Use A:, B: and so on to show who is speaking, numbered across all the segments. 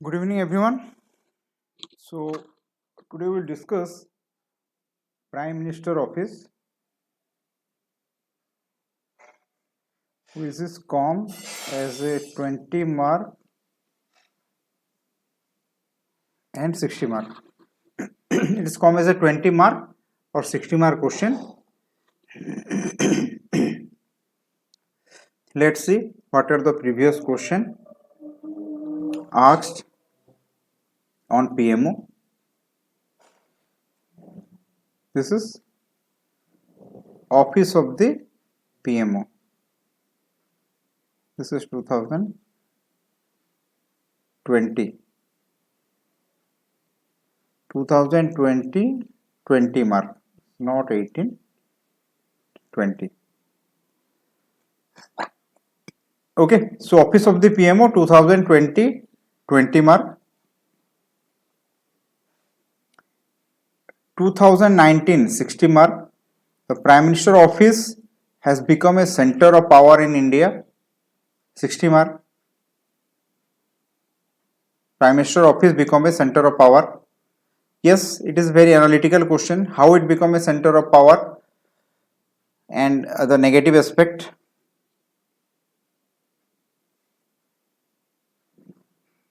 A: Good evening, everyone. So, today we'll discuss Prime Minister Office, which is come as a 20 mark and 60 mark. It is come as a 20 mark or 60 mark question. Let's see what are the previous question asked on PMO. This is Office of the PMO. This is 2020. 2020 20 mark, not 18, 20. Okay, so Office of the PMO 2020 20 mark. 2019 60 mark. The Prime Minister Office has become a center of power in India, 60 mark. Prime Minister Office become a center of power. Yes, it is very analytical question. How it become a center of power and the negative aspect.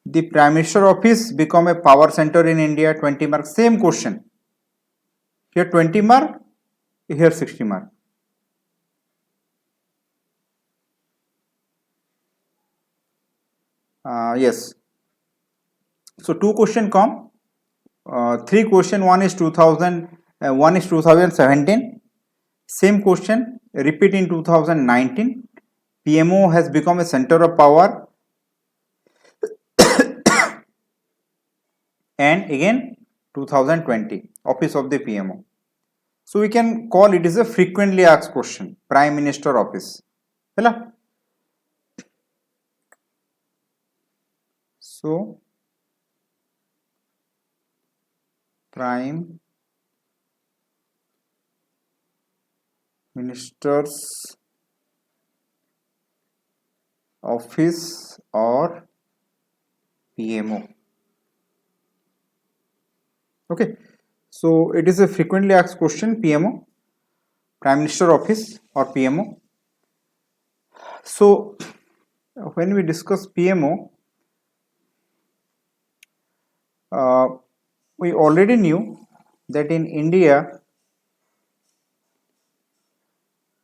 A: The Prime Minister Office become a power center in India, 20 mark. Same question. Here 20 mark, here 60 mark. Yes. So two question come. Three question. One is 2017. Same question repeat in 2019. PMO has become a center of power, and again 2020 Office of the PMO. So we can call it is a frequently asked question. Prime Minister Office. Hello. So Prime Minister's Office or PMO. Okay, so it is a frequently asked question. PMO, Prime Minister Office or PMO. So when we discuss PMO, we already knew that in India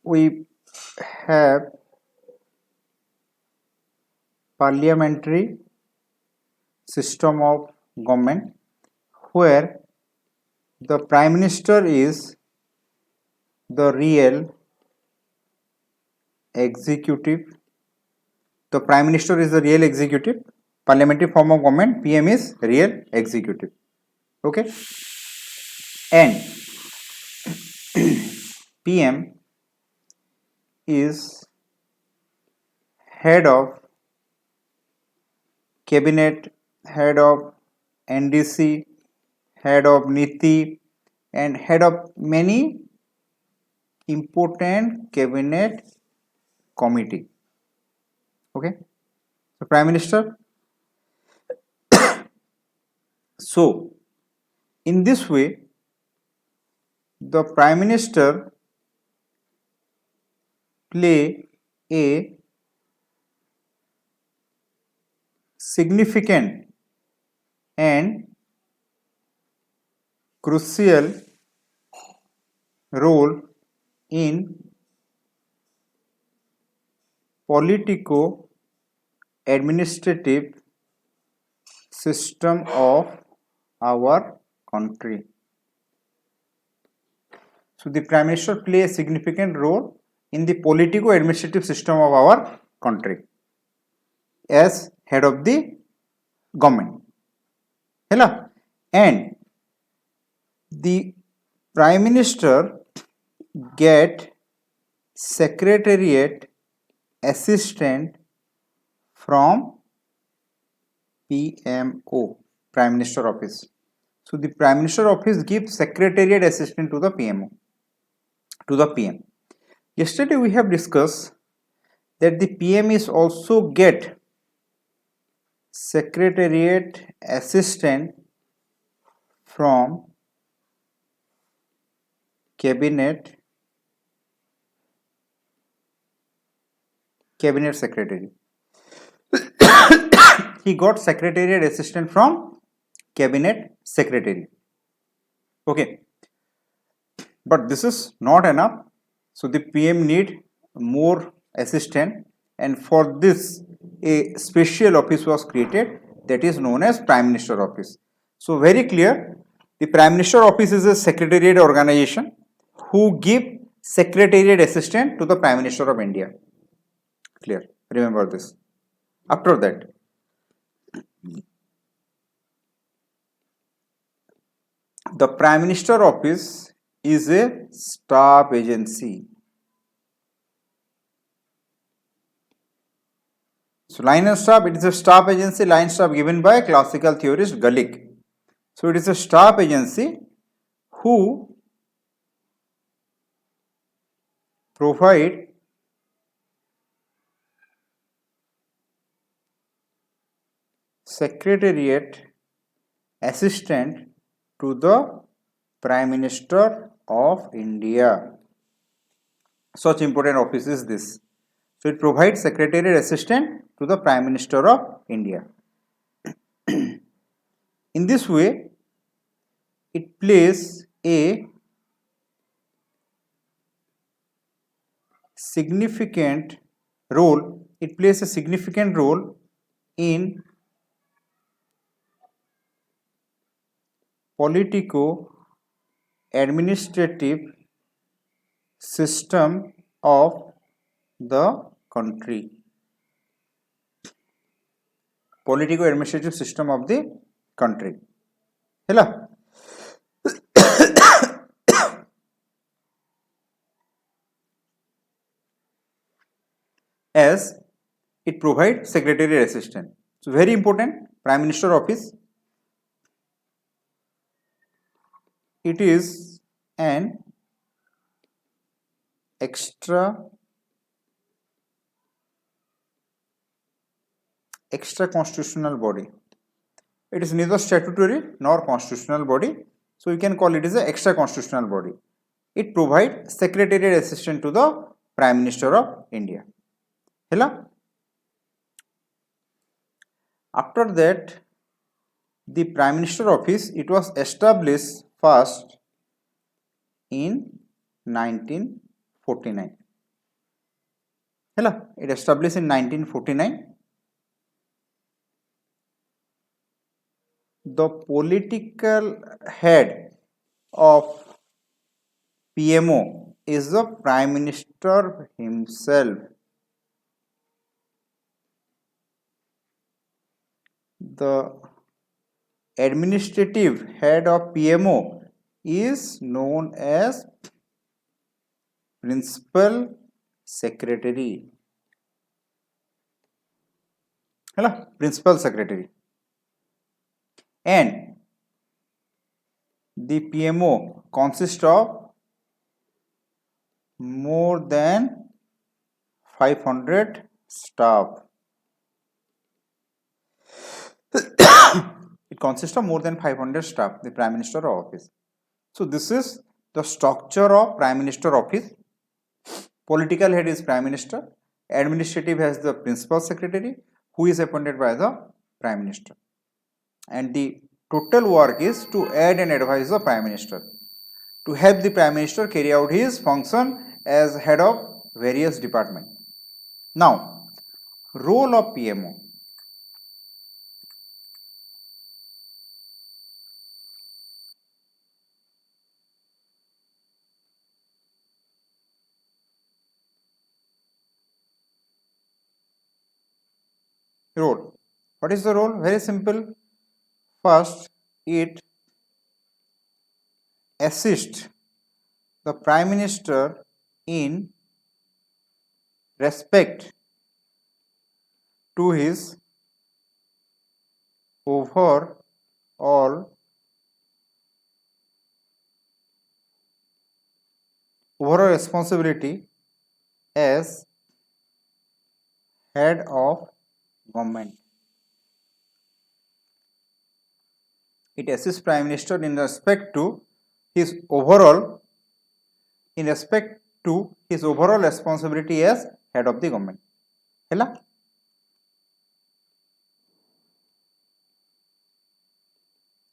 A: we have parliamentary system of government where the Prime Minister is the real executive. The Prime Minister is the real executive. Parliamentary form of government, PM is real executive. Okay, and PM is head of cabinet, head of NDC, head of Niti, and head of many important cabinet committee. Okay, so Prime Minister. So in this way, the Prime Minister play a significant and crucial role in politico administrative system of our country. So the Prime Minister play a significant role in the politico administrative system of our country as head of the government. Hello, and the Prime Minister get secretariat assistant from PMO, Prime Minister Office. So the Prime Minister Office gives secretariat assistant to the PMO, to the PM. Yesterday we have discussed that the PM is also get secretariat assistant from cabinet secretary. He got secretariat assistant from cabinet secretary. Okay, but this is not enough. So the PM need more assistant, and for this a special office was created, that is known as Prime Minister Office. So very clear, the Prime Minister Office is a secretariat organization who give secretariat assistant to the Prime Minister of India. Clear, remember this. After that, the Prime Minister Office is a staff agency. So line and staff, it is a staff agency, line staff given by classical theorist Gallic. So it is a staff agency who provide secretariat assistant to the Prime Minister of India. Such important office is this. So it provides secretariat assistant to the Prime Minister of India. In this way, it plays a significant role. It plays a significant role in politico-administrative system of the country. Politico-administrative system of the country. Hello. As it provides secretariat assistant. So very important, Prime Minister Office. It is an extra constitutional body. It is neither statutory nor constitutional body, so you can call it as an extra constitutional body. It provides secretariat assistant to the Prime Minister of India. Hello. After that, the Prime Minister Office, it was established first in 1949. Hello, it established in 1949. The political head of PMO is the Prime Minister himself. The administrative head of PMO is known as Principal Secretary. Hello, Principal Secretary. And the PMO consists of more than 500 staff. It consists of more than 500 staff, the Prime Minister Office. So this is the structure of Prime Minister Office. Political head is Prime Minister. Administrative has the Principal Secretary, who is appointed by the Prime Minister. And the total work is to aid and advise the Prime Minister, to help the Prime Minister carry out his function as head of various departments. Now, role of PMO. Role. What is the role? Very simple. First, it assists the Prime Minister in respect to his overall responsibility as head of government. it assists Prime Minister in respect to his overall responsibility as head of the government. ହେଲା?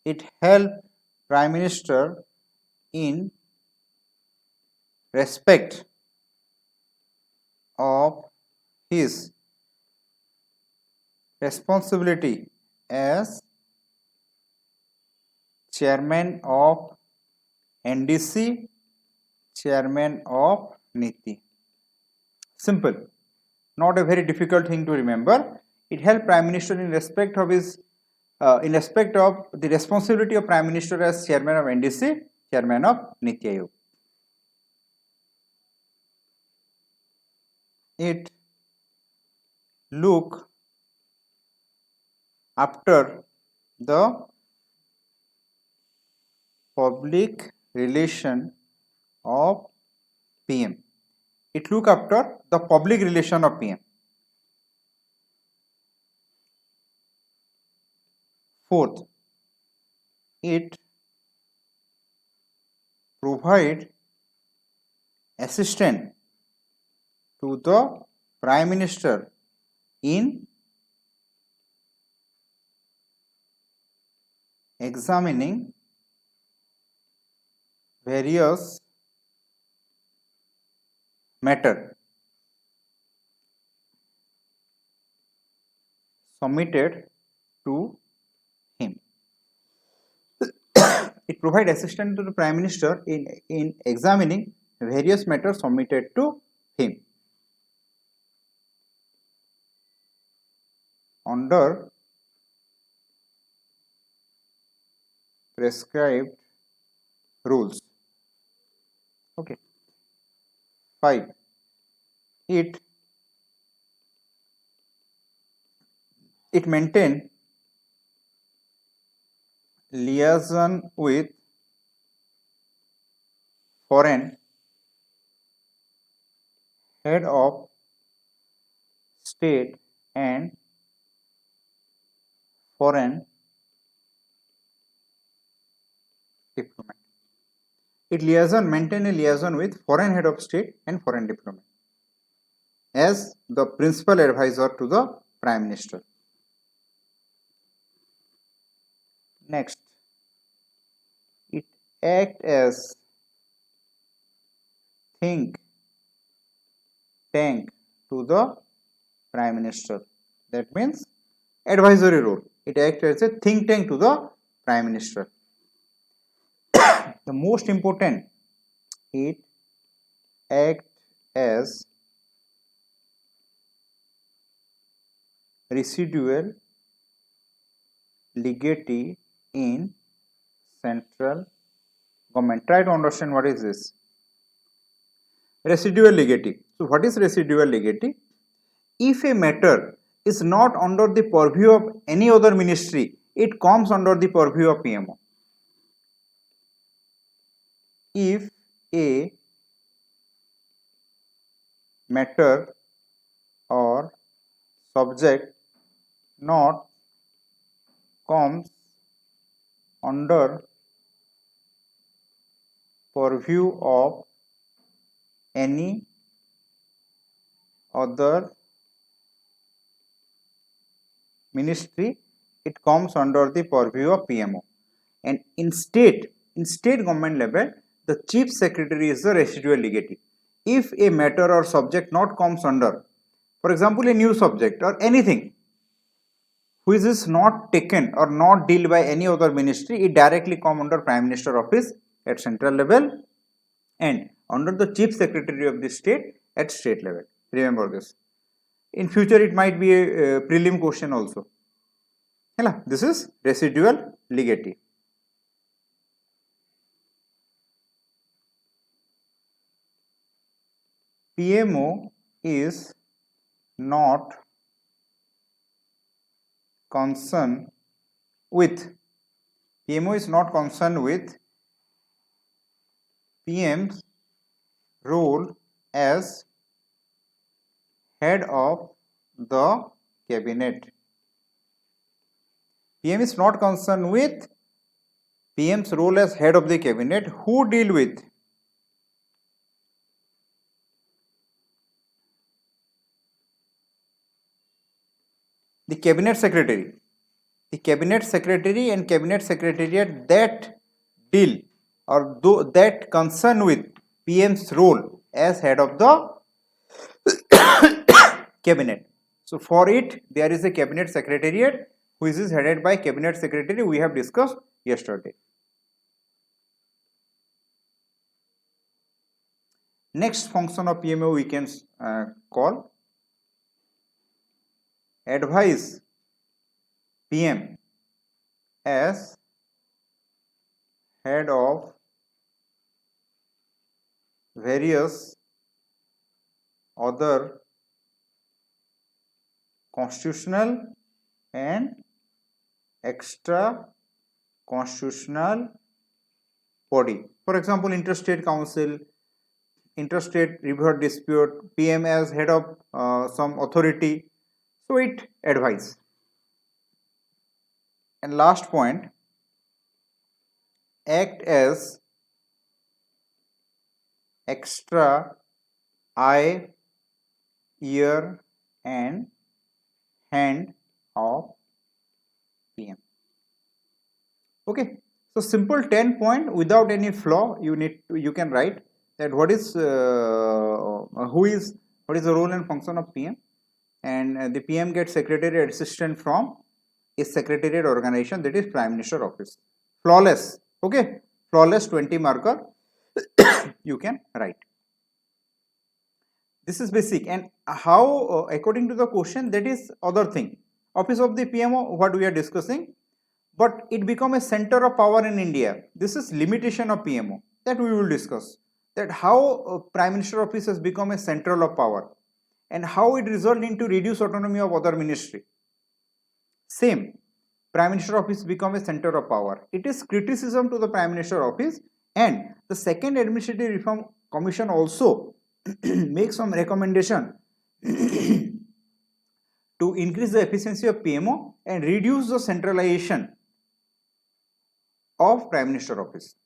A: It helps Prime Minister in respect of his responsibility as chairman of NDC, chairman of Niti. Simple, not a very difficult thing to remember. It helps Prime Minister in respect of his the responsibility of Prime Minister as chairman of NDC, chairman of Niti Aayog. It look after the public relation of PM. It look after the public relation of PM. Fourth, it provide assistance to the Prime Minister in examining various matter submitted to him. It provides assistance to the Prime Minister in examining various matters submitted to him under prescribed rules. Okay. 5. It maintain liaison with foreign head of state and foreign diplomat. It maintain a liaison with foreign head of state and foreign diplomat as the principal advisor to the Prime Minister. Next, it act as think tank to the Prime Minister. That means advisory role. It acts as a think tank to the Prime Minister. The most important, it acts as residual legatee in central government. Try to understand what is this. Residual legatee. So what is residual legatee? If a matter is not under the purview of any other ministry, it comes under the purview of PMO. If a matter or subject not comes under purview of any other ministry, it comes under the purview of PMO. And in state government level, the chief secretary is the residual legatee. If a matter or subject not comes under, for example, a new subject or anything which is not taken or not dealt by any other ministry, it directly comes under Prime Minister office at central level and under the chief secretary of the state at state level. Remember this. In future, it might be a prelim question also. This is residual legatee. PMO is not concerned with PM's role as head of the cabinet. PM is not concerned with PM's role as head of the cabinet. Who deal with? The cabinet secretary. The cabinet secretary and cabinet secretariat that deal or that concern with PM's role as head of the cabinet. So for it, there is a cabinet secretariat which is headed by cabinet secretary. We have discussed yesterday. Next function of PMO we can call advise PM as head of various other constitutional and extra constitutional body. For example, interstate council, interstate river dispute, PM as head of some authority. So it advise. And last point, act as extra eye, ear and hand of PM. Okay, so simple 10 point without any flaw. You can write that what is the role and function of PM, and the PM gets secretary assistant from a secretariat organization, that is Prime Minister office. Flawless. Okay, flawless 20 marker you can write. This is basic. And how according to the question, that is other thing. Office of the PMO, what we are discussing, but it become a center of power in India. This is limitation of PMO that we will discuss, that how Prime Minister office has become a central of power and how it result into reduced autonomy of other ministry. Same, Prime Minister office become a center of power. It is criticism to the Prime Minister office, and the second Administrative Reform Commission also make some recommendation to increase the efficiency of PMO and reduce the centralization of Prime Minister office.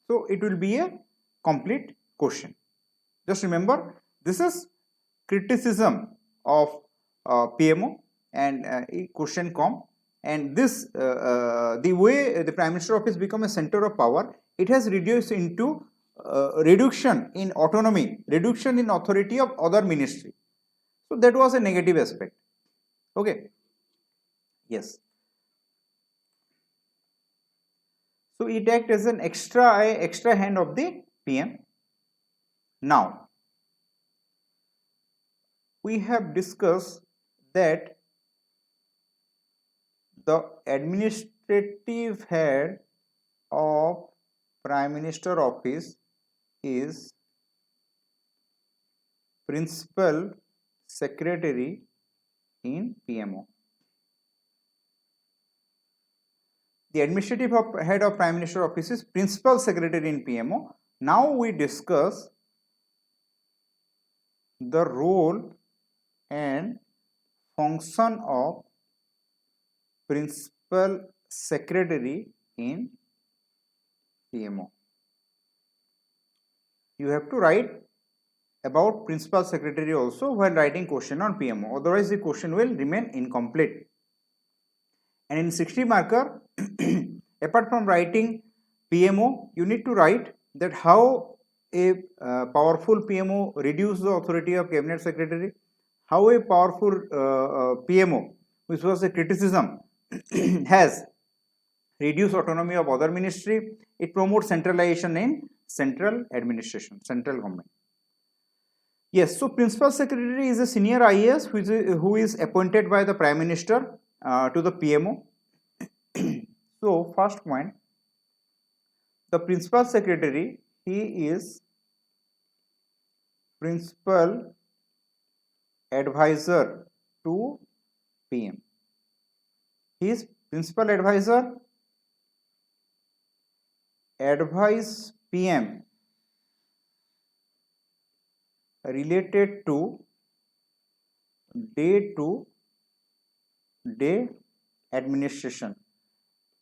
A: So it will be a complete question. Just remember, this is criticism of PMO and a question come, and this the way the Prime Minister office become a center of power, it has reduced into reduction in autonomy, reduction in authority of other ministry. So that was a negative aspect. Okay, yes. So it acts as an extra eye, extra hand of the PM. Now we have discussed that the administrative head of Prime Minister office is Principal Secretary in PMO. The administrative head of Prime Minister office is Principal Secretary in PMO. Now we discuss the role and function of Principal Secretary in PMO. You have to write about Principal Secretary also while writing question on PMO, otherwise the question will remain incomplete. And in 60 marker, apart from writing PMO, you need to write that how a powerful PMO reduce the authority of Cabinet Secretary, how a powerful PMO, which was a criticism, has reduced autonomy of other ministry. It promotes centralization in central administration, central government. Yes, so Principal Secretary is a senior IAS who is appointed by the Prime Minister to the PMO. So first point, the Principal Secretary, he is Principal Advisor to PM. He is Principal Advisor, advise PM related to day-to-day administration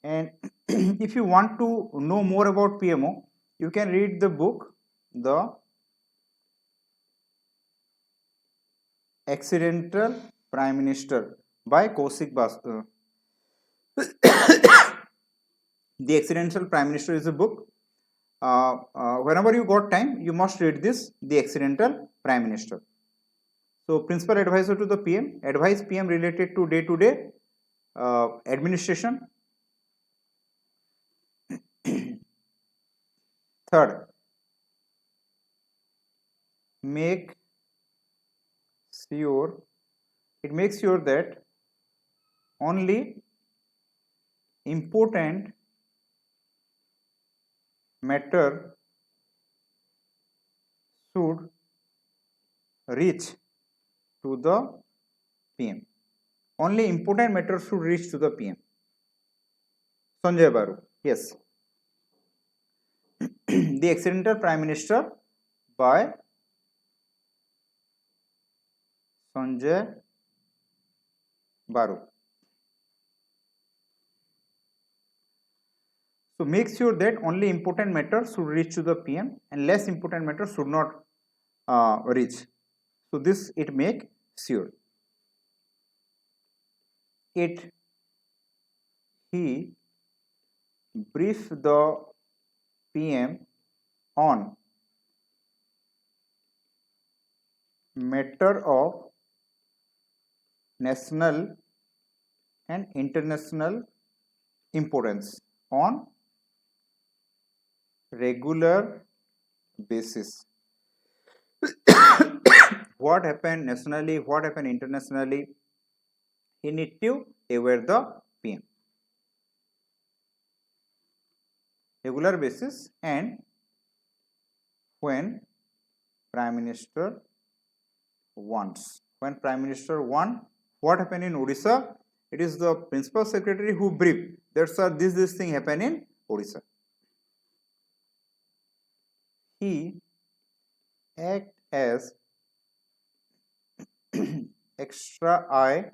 A: And if you want to know more about PMO, you can read the book The Accidental Prime Minister by Kaushik Bas. The Accidental Prime Minister is a book. Whenever you got time, you must read this, The Accidental Prime Minister. So, principal advisor to the PM, advise PM related to day-to-day administration. Third, make sure, it makes sure that only important matter should reach to the PM. Only important matter should reach to the PM. Sanjay Baru, yes. The Accidental Prime Minister by Sanjay Baru. So make sure that only important matter should reach to the PM and less important matter should not reach. So this it make sure. It he brief the PM on matter of national and international importance on regular basis. What happened nationally, what happened internationally, he need to aware the PM. Regular basis and when Prime Minister wants. When Prime Minister wants, what happened in Odisha? It is the Principal Secretary who brief. That's why this thing happened in Odisha. He act as extra eye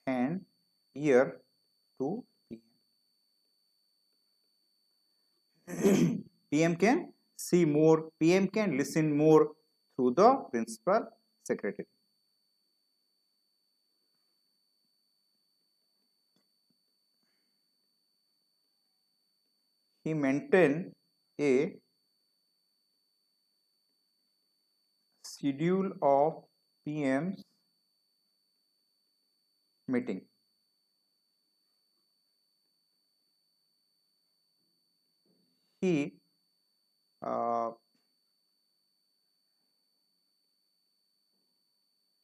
A: and ear to PM. PM can see more, PM can listen more through the Principal Secretary. He maintain a schedule of PM's meeting. He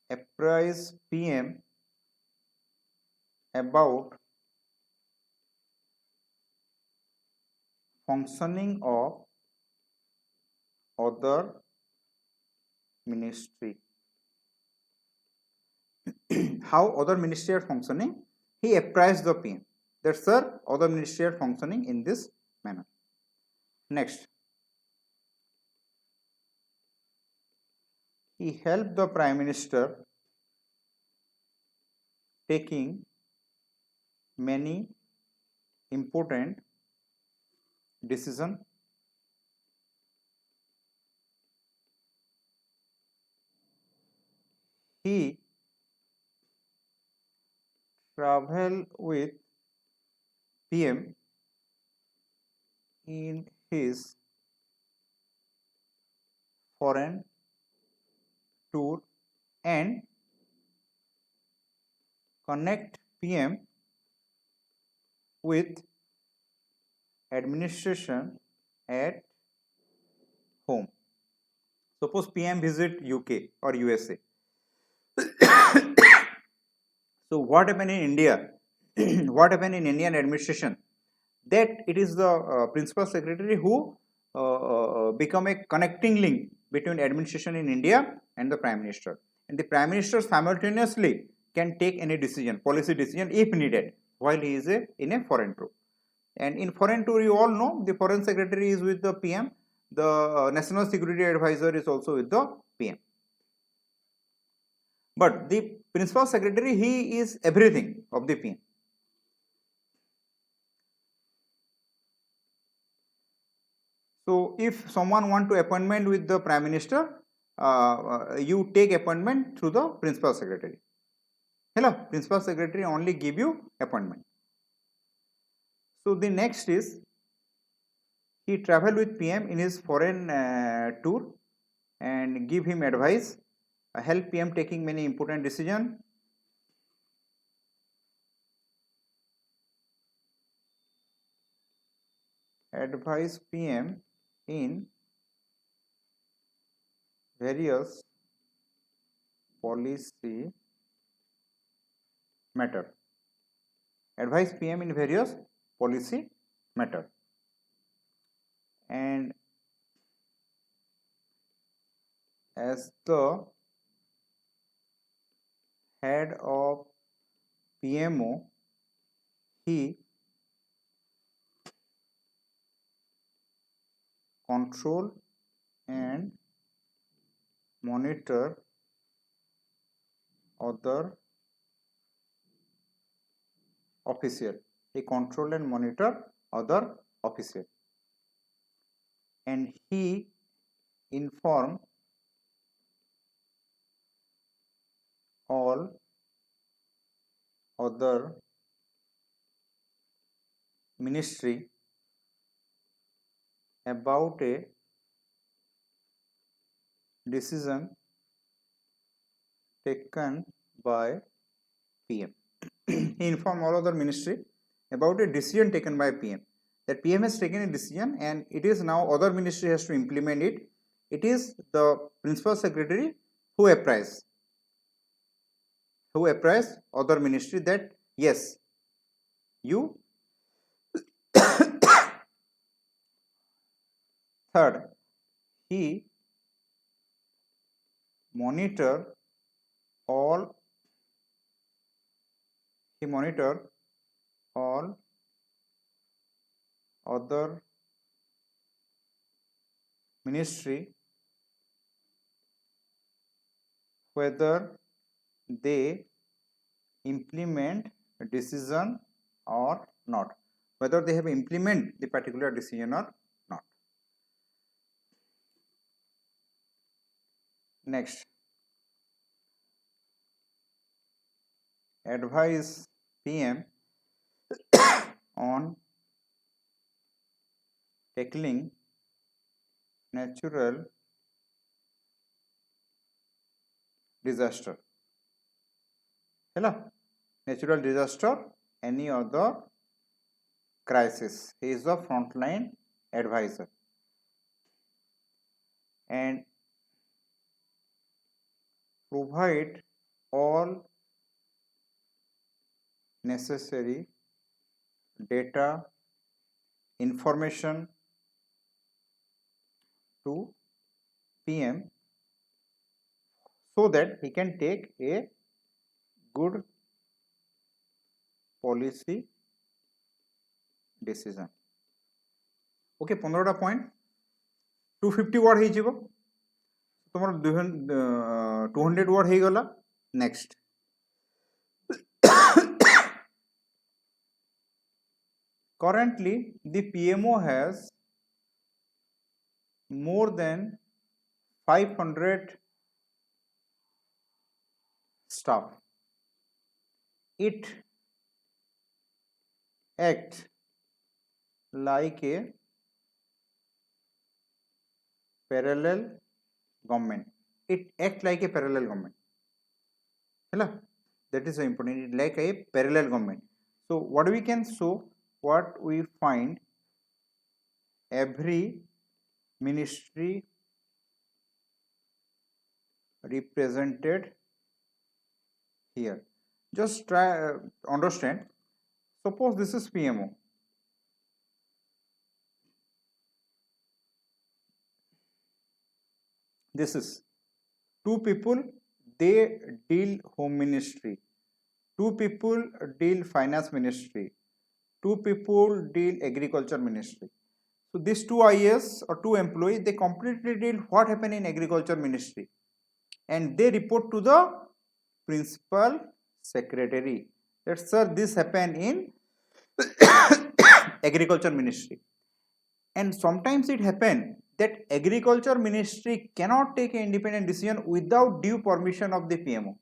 A: apprise PM about functioning of other ministry. How other ministry are functioning? He apprised the PM. That's the other ministry are functioning in this manner. Next, he helped the Prime Minister taking many important decisions. He travel with PM in his foreign tour and connect PM with administration at home. Suppose PM visit UK or USA. So what happened in India? What happened in Indian administration? That it is the Principal Secretary who become a connecting link between administration in India and the Prime Minister. And the Prime Minister simultaneously can take any decision, policy decision if needed, while he is in a foreign tour. And in foreign tour, you all know the Foreign Secretary is with the PM, the National Security Advisor is also with the PM. But the Principal Secretary, he is everything of the PM. So if someone want to appointment with the Prime Minister, you take appointment through the Principal Secretary. Hello, Principal Secretary only give you appointment. So the next is, he travel with PM in his foreign tour and give him advice, help PM taking many important decision. Advise PM in various policy matter. Advise PM in various policy matter. And as the head of PMO, he control and monitor other official. He control and monitor other official, and he inform all other ministry about a decision taken by PM. He informed all other ministry about a decision taken by PM. That PM has taken a decision and it is now other ministry has to implement it. It is the Principal Secretary who apprise other ministry that yes, you. Third, he monitor all other ministry whether they implement a decision or not, whether they have implement the particular decision or not. Next, advise PM on tackling natural disaster. Hello, natural disaster, any other crisis. He is the frontline advisor and provide all necessary data, information to PM so that he can take a good policy decision. Okay, 15टा point 250 word हो जिवो तुमर 200 word हो गला. Next, currently the PMO has more than 500 staff. It acts like a parallel government. It acts like a parallel government. Hello, that is so important. It like a parallel government. So what we can show, what we find, every ministry represented here. Just try understand. Suppose this is PMO. This is two people, they deal home ministry, two people deal finance ministry, two people deal agriculture ministry. So these two IAS or two employees, they completely deal what happened in agriculture ministry and they report to the Principal Secretary that sir, this happened in agriculture ministry. And sometimes it happen that agriculture ministry cannot take an independent decision without due permission of the PMO.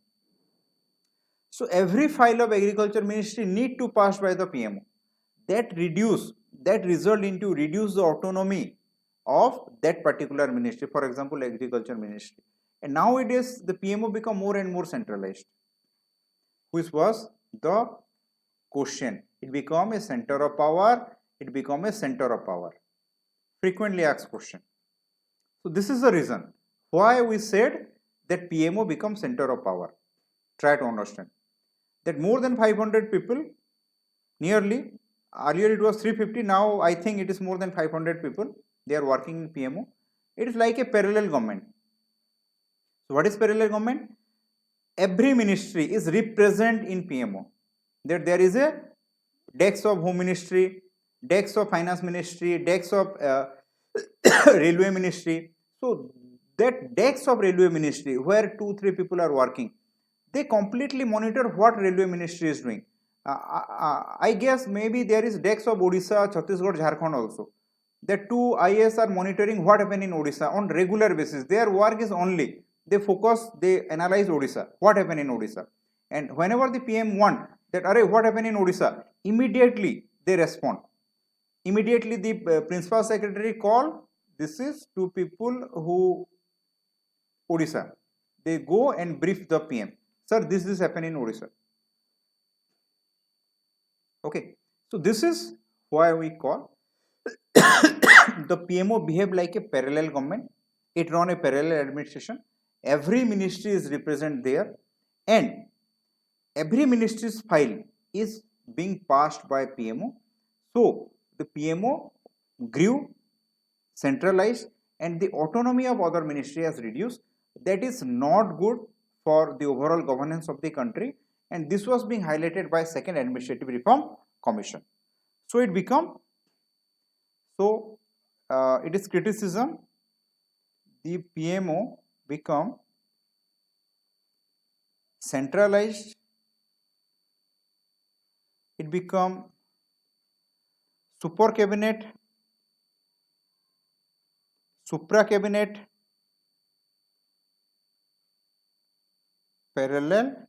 A: So every file of agriculture ministry need to pass by the PMO. That result into reduce the autonomy of that particular ministry, for example agriculture ministry. And nowadays the PMO become more and more centralized, which was the question. It become a center of power, frequently asked question. So this is the reason why we said that PMO becomes center of power. Try to understand that more than 500 people, nearly, earlier it was 350, now I think it is more than 500 people, they are working in PMO. It is like a parallel government. So what is parallel government? Every ministry is represented in PMO. That there is a desk of home ministry, desk of finance ministry, desk of railway ministry. So that desk of railway ministry where 2-3 people are working, they completely monitor what railway ministry is doing. I guess maybe there is desk of Odisha, Chhattisgarh, Jharkhand also. The two IAS are monitoring what happened in Odisha on regular basis. Their work is only they focus, they analyze Odisha, what happened in Odisha. And whenever the PM want that, array, what happened in Odisha, immediately they respond. Immediately the principal secretary call, this is two people who Odisha. They go and brief the PM. Sir, this happened in Odisha. Okay, so this is why we call the PMO behave like a parallel government. It run a parallel administration. Every ministry is represented there, and every ministry's file is being passed by PMO. So the PMO grew, centralized, and the autonomy of other ministry has reduced. That is not good for the overall governance of the country, and this was being highlighted by second administrative reform commission. So it become, so it is criticism, the PMO become centralized, it become super cabinet, supra cabinet, parallel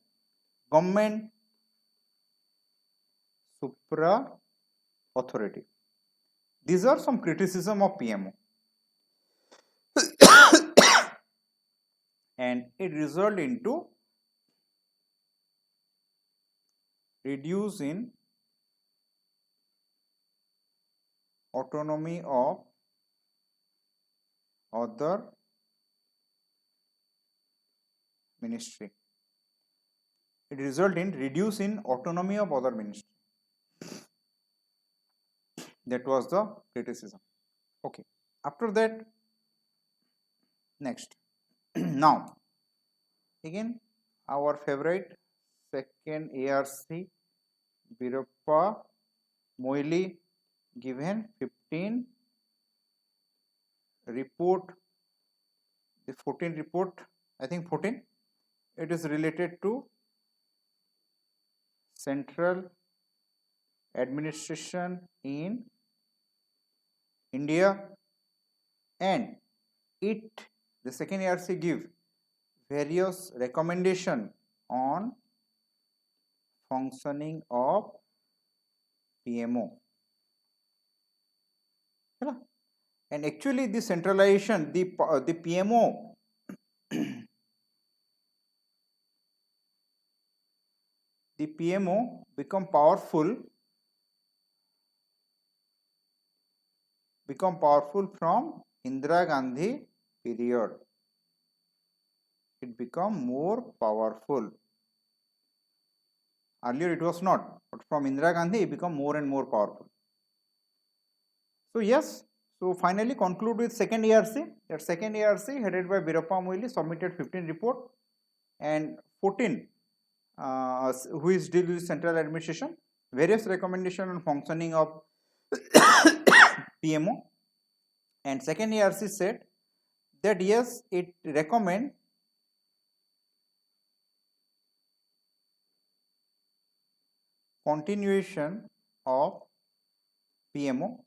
A: government, supra authority. These are some criticism of PMO. And it result into reduce in autonomy of other ministry. It result in reduce in autonomy of other ministry. That was the criticism. Okay. After that, next. Now, again, our favorite second ARC, Birappa Moili, given 15 report, the 14 report, I think 14, it is related to central administration in India, and it, the second ARC give various recommendation on functioning of PMO. And actually the centralization, the PMO the PMO become powerful from Indira Gandhi period. It become more powerful. Earlier it was not, but from Indira Gandhi it become more and more powerful. So yes, so finally conclude with second ARC. That second ARC headed by Birappa Moili submitted 15 report, and 14 who is deal with central administration, various recommendation on functioning of PMO. And second ARC said that yes, it recommend continuation of PMO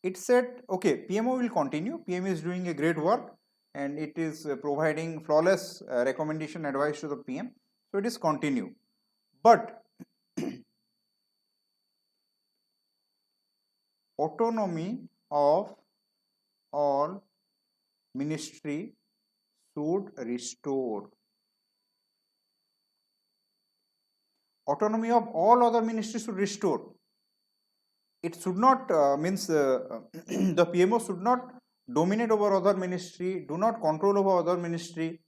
A: it said, okay, PMO will continue. PMO is doing a great work and it is providing flawless recommendation advice to the PM. So it is continue. But autonomy of all ministry should restore. Autonomy of all other ministries should restore. It should not means the PMO should not dominate over other ministry, do not control over other ministry.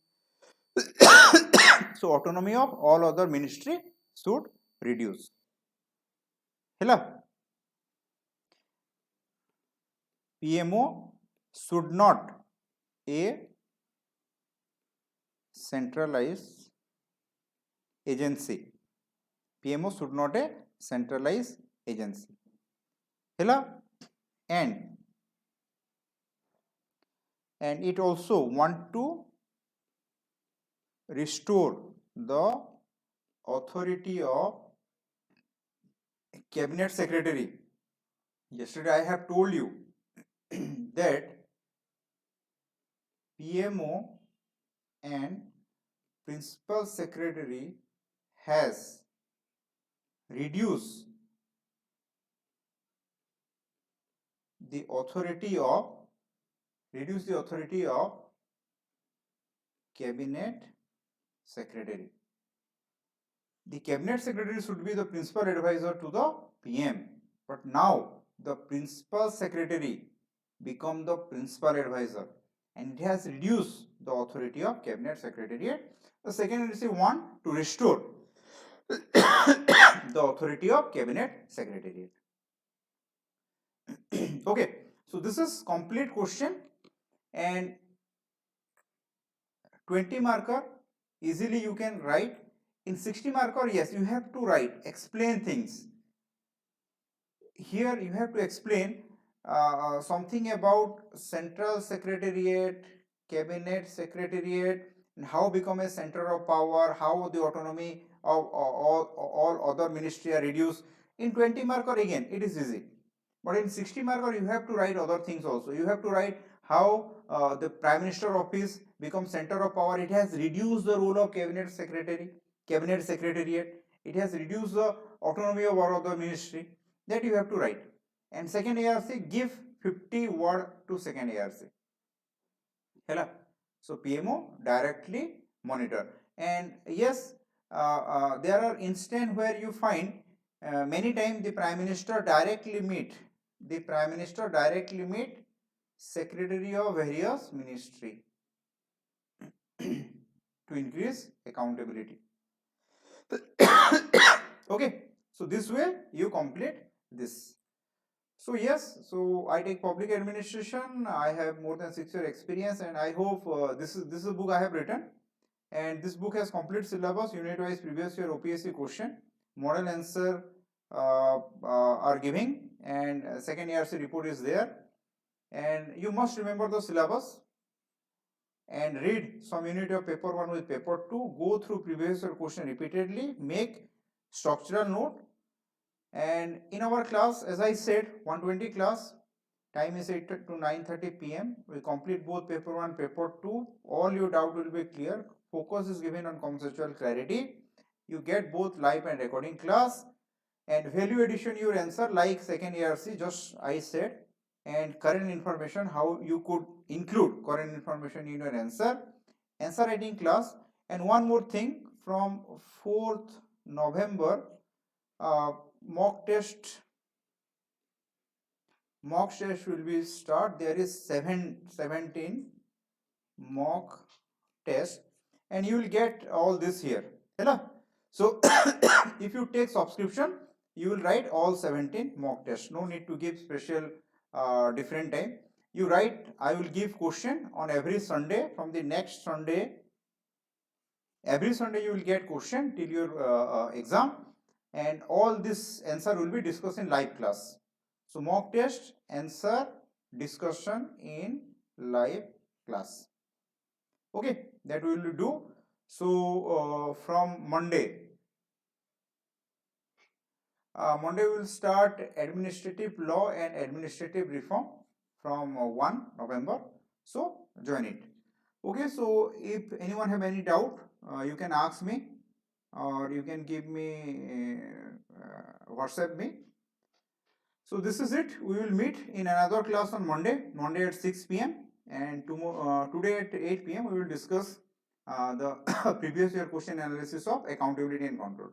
A: So autonomy of all other ministry should reduce. Hello. PMO should not a centralized agency. PMO should not a centralized agency. Hello. And it also want to restore the authority of cabinet secretary. Yesterday I have told you that PMO and principal secretary has reduced the authority of cabinet secretary. The cabinet secretary should be the principal advisor to the PM, but now the principal secretary become the principal advisor and it has reduced the authority of cabinet secretariat. The second is want to restore the authority of cabinet secretariat. Okay, so this is complete question and 20 marker easily you can write. In 60 marker, yes, you have to write, explain things. Here you have to explain something about central secretariat, cabinet secretariat, and how become a center of power, how the autonomy of all other ministry are reduced. In 20 marker again it is easy, but in 60 marker you have to write other things also. You have to write how the prime minister office becomes center of power. It has reduced the role of cabinet secretariat. It has reduced the autonomy of our other ministry. That you have to write. And second ARC, give 50 word to second ARC. Hello. So PMO directly monitor. And yes, there are instances where you find many times the prime minister directly meet secretary of various ministry to increase accountability. Okay, so this way you complete this. So yes, so I take public administration. I have more than 6 year experience, and I hope this is a book I have written, and this book has complete syllabus, unit wise previous year OPSC question, model answer are giving, and second ARC report is there, and you must remember the syllabus and read some unit of paper 1 with paper 2, go through previous year question repeatedly, make structural note. And in our class, as I said, 120 class, time is 8 to 9:30 p.m. We complete both paper 1, paper 2. All your doubt will be clear. Focus is given on conceptual clarity. You get both live and recording class. And value addition, your answer like second ARC, just I said. And current information, how you could include current information in your answer. Answer writing class. And one more thing, from 4th November, mock test will be start. There is 17 mock test and you will get all this here. Hello. So if you take subscription, you will write all 17 mock tests. No need to give special different time. You write, I will give question on every Sunday. From the next Sunday, every Sunday you will get question till your exam, and all this answer will be discussed in live class. So mock test, answer, discussion in live class. Okay, that we will do. So from Monday, Monday we will start administrative law and administrative reform from 1 November. So join it. Okay, so if anyone have any doubt, you can ask me or you can give me WhatsApp me. So this is it. We will meet in another class on Monday at 6 p.m. and today at 8 p.m. we will discuss the previous year question analysis of accountability and control.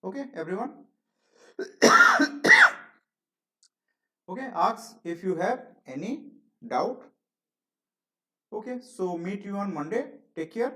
A: Okay, everyone. Okay, ask if you have any doubt. Okay, so meet you on Monday. Take care.